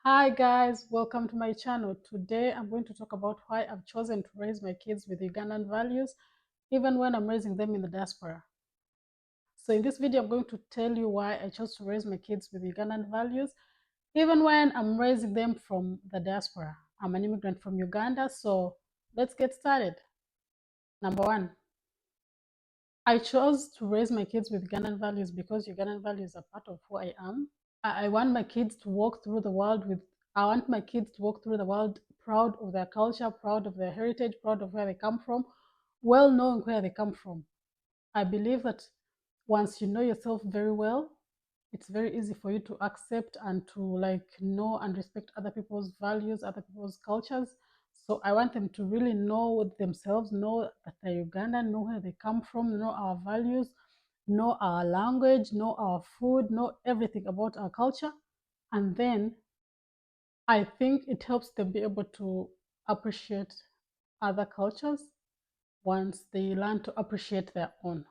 Hi guys, welcome to my channel. Today I'm going to talk about why I've chosen to raise my kids with Ugandan values even when I'm raising them in the diaspora. So in this video I'm going to tell you why I chose to raise my kids with Ugandan values even when I'm raising them from the diaspora. I'm an immigrant from Uganda, so let's get started. Number one, I chose to raise my kids with Ugandan values because Ugandan values are part of who I am. I want my kids to walk through the world with I want my kids to walk through the world proud of their culture, proud of their heritage, proud of where they come from, well knowing where they come from. I believe that once you know yourself very well, it's very easy for you to accept and to know and respect other people's values, other people's cultures. So I want them to really know themselves, know that they're Ugandan, know where they come from, know our values, know our language, know our food, know everything about our culture. And then I think it helps them be able to appreciate other cultures once they learn to appreciate their own.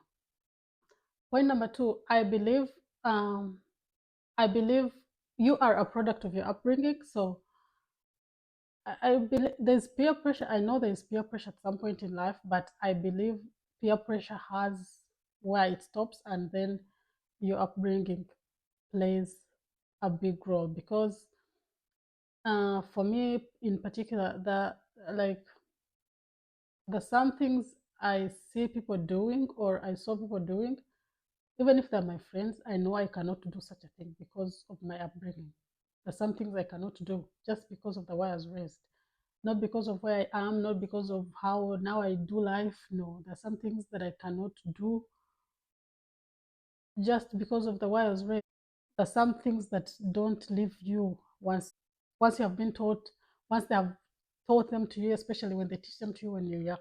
Point number two, um, I believe you are a product of your upbringing. So I believe there's peer pressure. I know there's peer pressure at some point in life, but I believe peer pressure has where it stops, and then your upbringing plays a big role. Because for me in particular, like the some things I see people doing or I saw people doing, even if they're my friends, I know I cannot do such a thing because of my upbringing. There's some things I cannot do just because of the way I was raised. Not because of where I am, not because of how now I do life. No, there's some things that I cannot do just because of the way I was raised. There's some things that don't leave you once you have been taught, once they have taught them to you, especially when they teach them to you when you're young.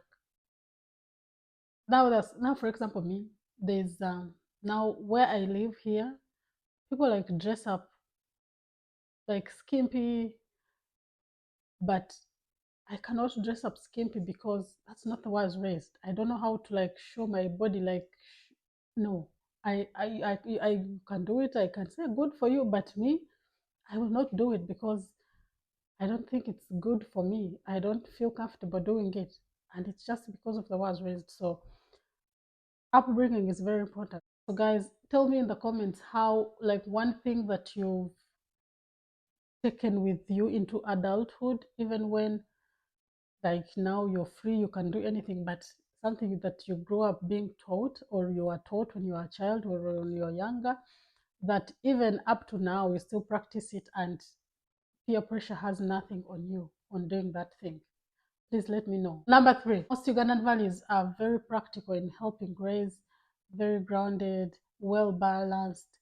Now for example, me, there's now where I live here, people like dress up like skimpy, but I cannot dress up skimpy because that's not the way I was raised. I don't know how to show my body no. I can do it. I can say good for you, but me, I will not do it because I don't think it's good for me. I don't feel comfortable doing it, and it's just because of the way I was raised. So upbringing is very important. So guys, tell me in the comments how one thing that you've taken with you into adulthood, even when now you're free, you can do anything, but something that you grow up being taught or you are taught when you are a child or when you're younger, that even up to now you still practice it and peer pressure has nothing on you on doing that thing. Please let me know. Number three, most Ugandan values are very practical in helping raise very grounded, well balanced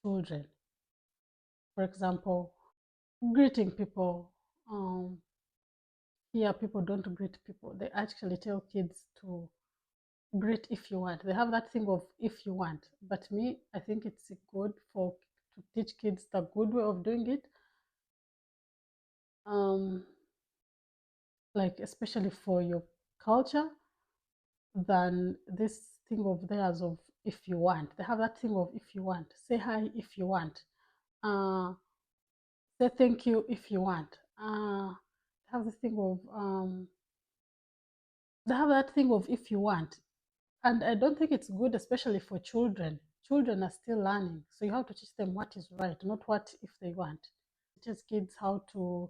children. For example, greeting people. Here people don't greet people, they actually tell kids to greet if you want. They have that thing of if you want, but me, I think it's good for to teach kids the good way of doing it, um especially for your culture, than this thing of theirs of if you want. They have that thing of if you want, say hi if you want, uh say thank you if you want, they have this thing of they have that thing of if you want. And I don't think it's good, especially for children. Children are still learning, so you have to teach them what is right, not what if they want. Teach kids how to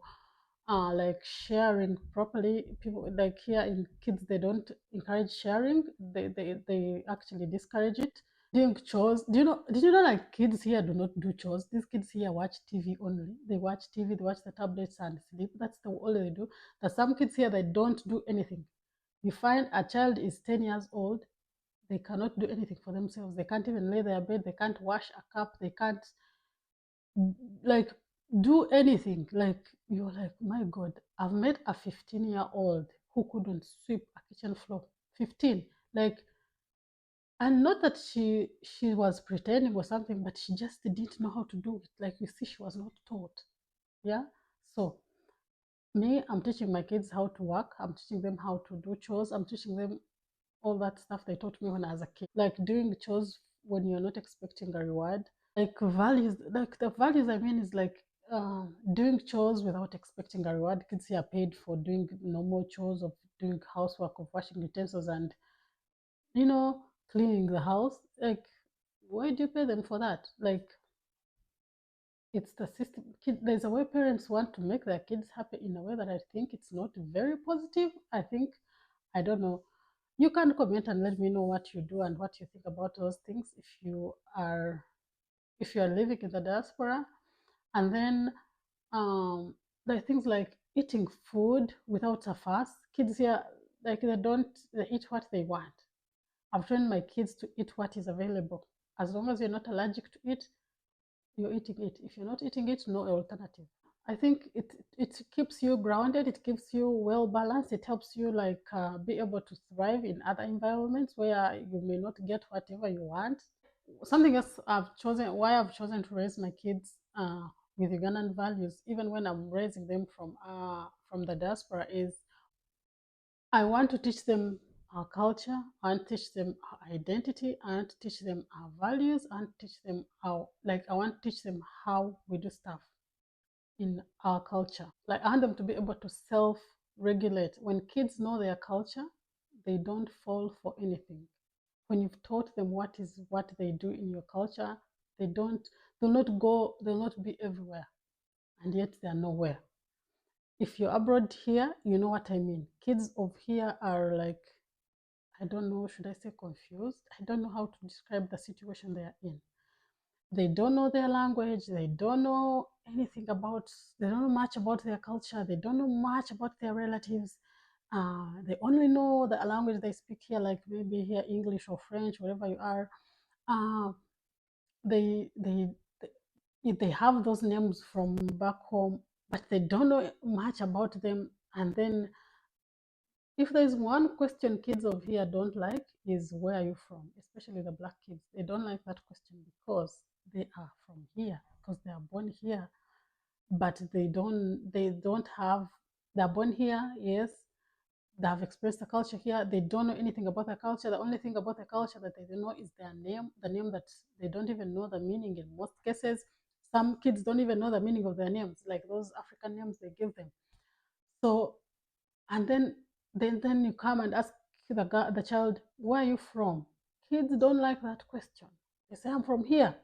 sharing properly. People like here in kids, they don't encourage sharing. They actually discourage it. Doing chores. Did you know kids here do not do chores? These kids here watch TV only. They watch TV, they watch the tablets and sleep. That's the all they do. There's some kids here that don't do anything. You find a child is 10 years old, they cannot do anything for themselves. They can't even lay their bed. They can't wash a cup. They can't like do anything. You're like, my God, I've met a 15-year-old who couldn't sweep a kitchen floor. 15. And not that she was pretending or something, but she just didn't know how to do it. You see, she was not taught. Yeah. So me, I'm teaching my kids how to work. I'm teaching them how to do chores. I'm teaching them all that stuff they taught me when I was a kid. Doing chores when you're not expecting a reward. Values, the values I mean is doing chores without expecting a reward. Kids here are paid for doing normal chores of doing housework, of washing utensils, and cleaning the house. Like, why do you pay them for that? Like, it's the system. There's a way parents want to make their kids happy in a way that I think it's not very positive. I don't know. You can comment and let me know what you do and what you think about those things if you are living in the diaspora. And then there are things like eating food without a fuss. Kids here, like, they eat what they want. I've trained my kids to eat what is available. As long as you're not allergic to it, you're eating it. If you're not eating it, no alternative. I think it keeps you grounded. It keeps you well balanced. It helps you be able to thrive in other environments where you may not get whatever you want. Something else why I've chosen to raise my kids with Ugandan values, even when I'm raising them from the diaspora, is I want to teach them our culture, and teach them our identity, and teach them our values, and teach them I want to teach them how we do stuff in our culture. Like, I want them to be able to self-regulate. When kids know their culture, they don't fall for anything. When you've taught them what they do in your culture, they'll not be everywhere, and yet they are nowhere. If you're abroad here, you know what I mean. Kids of here are like, I don't know, should I say confused? I don't know how to describe the situation they are in. They don't know their language. They don't know they don't know much about their culture. They don't know much about their relatives. They only know the language they speak here, like maybe here English or French, wherever you are. Uh, they, they, they have those names from back home, but they don't know much about them. And then if there's one question kids of here don't like, is where are you from? Especially the black kids. They don't like that question because they are from here, because they are born here. But they're born here, yes. They have expressed the culture here. They don't know anything about the culture. The only thing about the culture that they don't know is their name, the name that they don't even know the meaning in most cases. Some kids don't even know the meaning of their names, like those African names they give them. So, and then you come and ask the child, where are you from? Kids don't like that question. They say, I'm from here.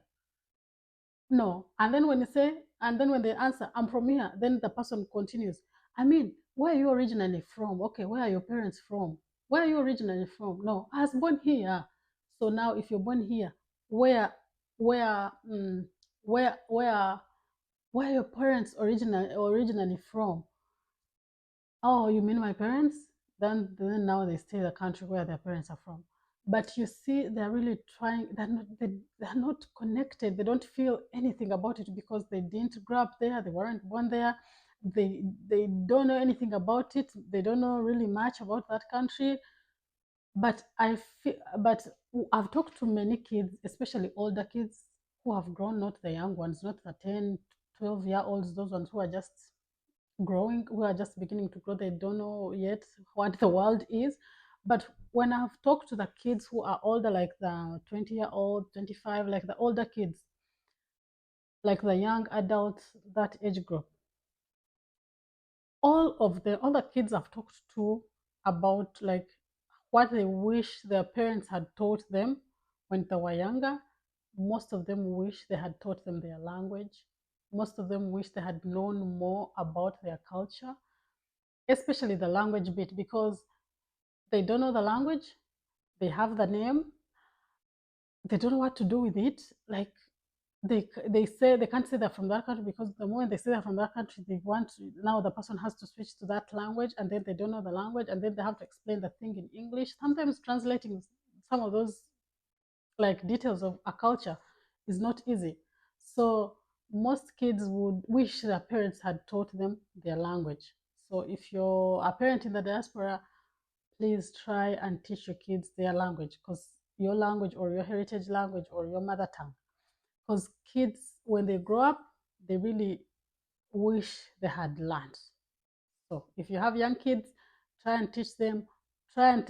No. And then when they answer, I'm from here, then the person continues, I mean, where are you originally from? Okay, where are your parents from? Where are you originally from? No, I was born here. So now, if you're born here, where, where, mm, where are your parents originally from? Oh, you mean my parents? Then now they stay in the country where their parents are from. But you see, they're really trying. They're not connected. They don't feel anything about it because they didn't grow up there. They weren't born there. They don't know anything about it. They don't know really much about that country. But I've talked to many kids, especially older kids who have grown, not the young ones, not the 10, 12-year-olds, those ones who are just growing, who are just beginning to grow. They don't know yet what the world is. But when I've talked to the kids who are older, like the 20-year-old, 25, like the older kids, like the young adults, that age group, all the kids I've talked to about like what they wish their parents had taught them when they were younger, most of them wish they had taught them their language. Most of them wish they had known more about their culture, especially the language bit, because they don't know the language, they have the name, they don't know what to do with it. Like, they say they can't say they're from that country because the moment they say they're from that country, now the person has to switch to that language, and then they don't know the language, and then they have to explain the thing in English. Sometimes translating some of those like details of a culture is not easy. So most kids would wish their parents had taught them their language. So if you're a parent in the diaspora, please try and teach your kids their language, because your language or your heritage language or your mother tongue. Because kids, when they grow up, they really wish they had learned. So if you have young kids, try and teach them, try and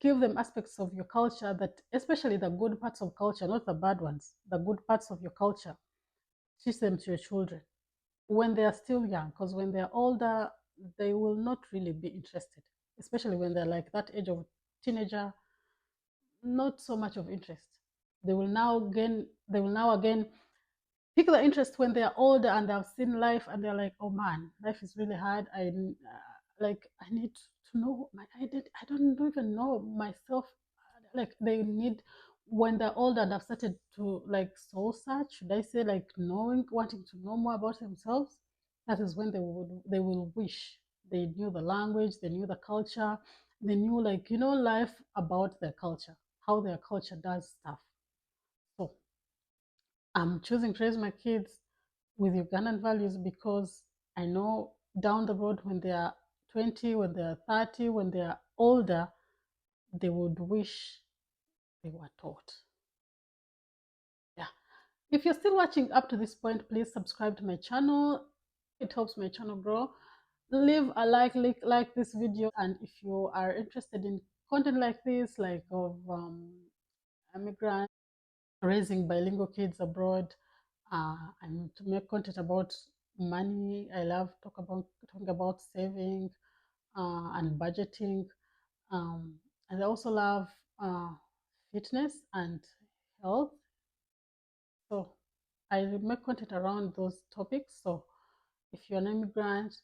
give them aspects of your culture, that especially the good parts of culture, not the bad ones, the good parts of your culture. Teach them to your children. when they are still young, because when they're older, they will not really be interested, especially when they're like that age of teenager, not so much of interest. They will now again pick the interest when they're older and they've seen life and they're like, oh man, life is really hard. I need to know my identity. I don't even know myself. Like they need, when they're older and have started to like soul search, should I say, like knowing, wanting to know more about themselves, that is when they will wish they knew the language, they knew the culture, they knew, like, you know, life about their culture, how their culture does stuff. So I'm choosing to raise my kids with Ugandan values because I know down the road when they are 20, when they are 30, when they are older, they would wish they were taught. Yeah. If you're still watching up to this point, please subscribe to my channel. It helps my channel grow. Leave a like this video, and if you are interested in content like this, like of immigrant raising bilingual kids abroad, and to make content about money. I love talking about saving and budgeting. And I also love uh, fitness and health. So I make content around those topics. So if you're an immigrant,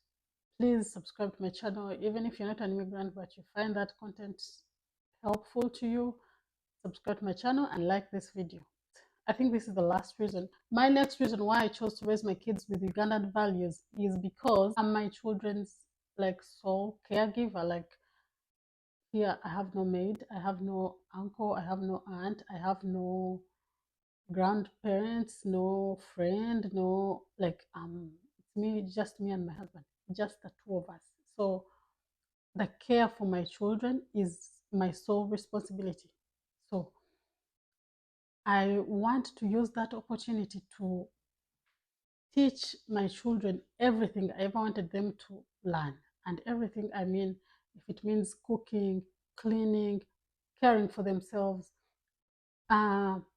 please subscribe to my channel. Even if you're not an immigrant, but you find that content helpful to you, subscribe to my channel and like this video. I think this is the last reason. My next reason why I chose to raise my kids with Ugandan values is because I'm my children's like sole caregiver. Like here, I have no maid, I have no uncle, I have no aunt, I have no grandparents, no friend, no, like it's me, just me and my husband, just the two of us. So the care for my children is my sole responsibility. So I want to use that opportunity to teach my children everything I ever wanted them to learn. And everything, I mean, if it means cooking, cleaning, caring for themselves,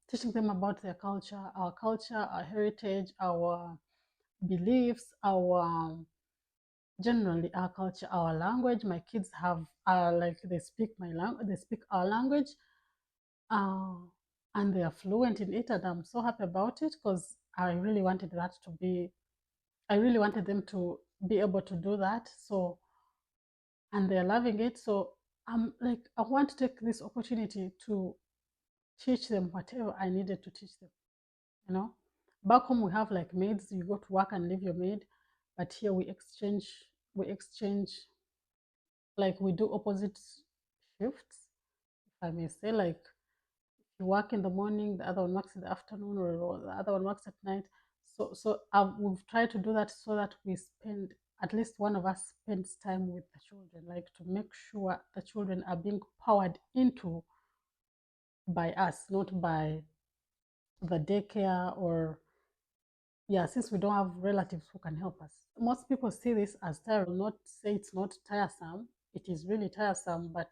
teaching them about their culture, our heritage, our beliefs, our generally our culture, our language. My kids have like they speak my language, they speak our language, uh, and they are fluent in it, and I'm so happy about it because I really wanted that to be. I really wanted them to be able to do that. So, and they're loving it. So I'm like, I want to take this opportunity to teach them whatever I needed to teach them. You know, back home we have like maids. You go to work and leave your maid, but here we exchange. We exchange, like we do opposite shifts, if I may say. Like you work in the morning, the other one works in the afternoon, or the other one works at night. So we've tried to do that so that we spend, at least one of us spends time with the children, like to make sure the children are being powered into by us, not by the daycare or, yeah, since we don't have relatives who can help us. Most people see this as tiring. Not say it's not tiresome. It is really tiresome, but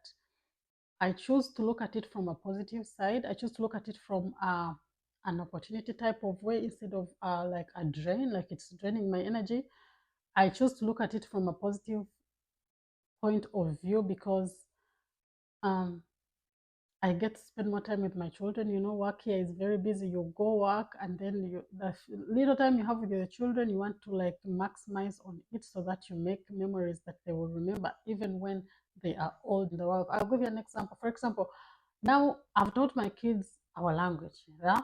I choose to look at it from a positive side. I choose to look at it from an opportunity type of way instead of like a drain, like it's draining my energy. I choose to look at it from a positive point of view because um, I get to spend more time with my children. You know, work here is very busy. You go work, and then the little time you have with your children, you want to like maximize on it so that you make memories that they will remember even when they are old in the world. I'll give you an example. For example, now I've taught my kids our language. Yeah.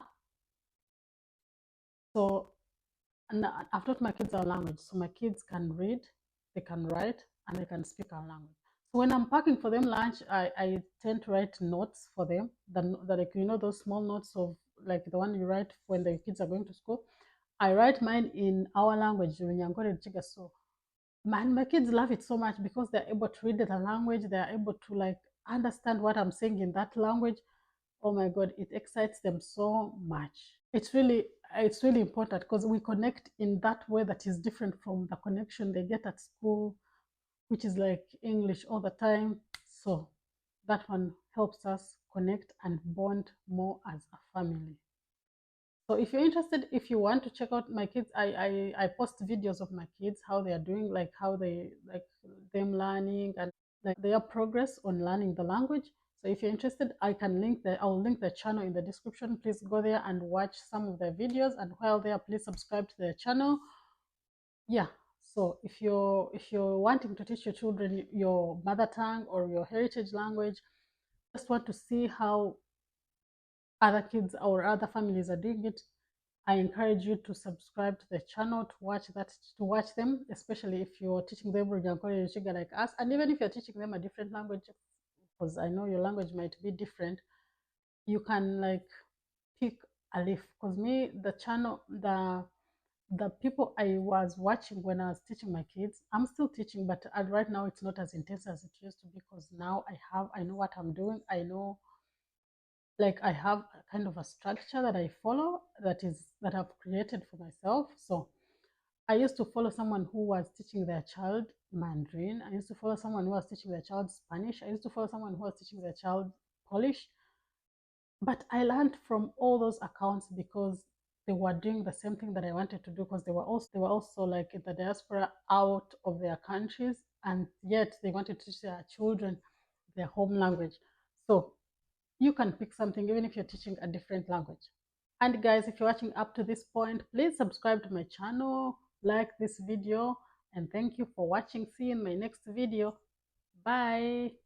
So and I've taught my kids our language. So my kids can read, they can write, and they can speak our language. So when I'm packing for them lunch, I tend to write notes for them. The like, you know, those small notes of like the one you write when the kids are going to school. I write mine in our language. So man, my kids love it so much because they're able to read the language. They're able to like understand what I'm saying in that language. Oh my God, it excites them so much. It's really important because we connect in that way that is different from the connection they get at school, which is like English all the time. So that one helps us connect and bond more as a family. So if you're interested, if you want to check out my kids, I post videos of my kids, how they are doing, like how they like them learning and like their progress on learning the language. So if you're interested, I'll link the channel in the description. Please go there and watch some of their videos, and while there, please subscribe to their channel. Yeah. So if you're wanting to teach your children your mother tongue or your heritage language, just want to see how other kids or other families are doing it, I encourage you to subscribe to the channel to watch them, especially if you're teaching them Runyankore Chiga like us, and even if you're teaching them a different language, because I know your language might be different, you can like pick a leaf. Because me, the channel, the people I was watching when I was teaching my kids, I'm still teaching, but right now it's not as intense as it used to be, because now I know what I'm doing. I know, like, I have a kind of a structure that I follow, that I've created for myself. So I used to follow someone who was teaching their child Mandarin. I used to follow someone who was teaching their child Spanish. I used to follow someone who was teaching their child Polish. But I learned from all those accounts because they were doing the same thing that I wanted to do, because they were also like in the diaspora out of their countries, and yet they wanted to teach their children their home language. So you can pick something even if you're teaching a different language. And guys, if you're watching up to this point, please subscribe to my channel, like this video, and thank you for watching. See you in my next video. Bye.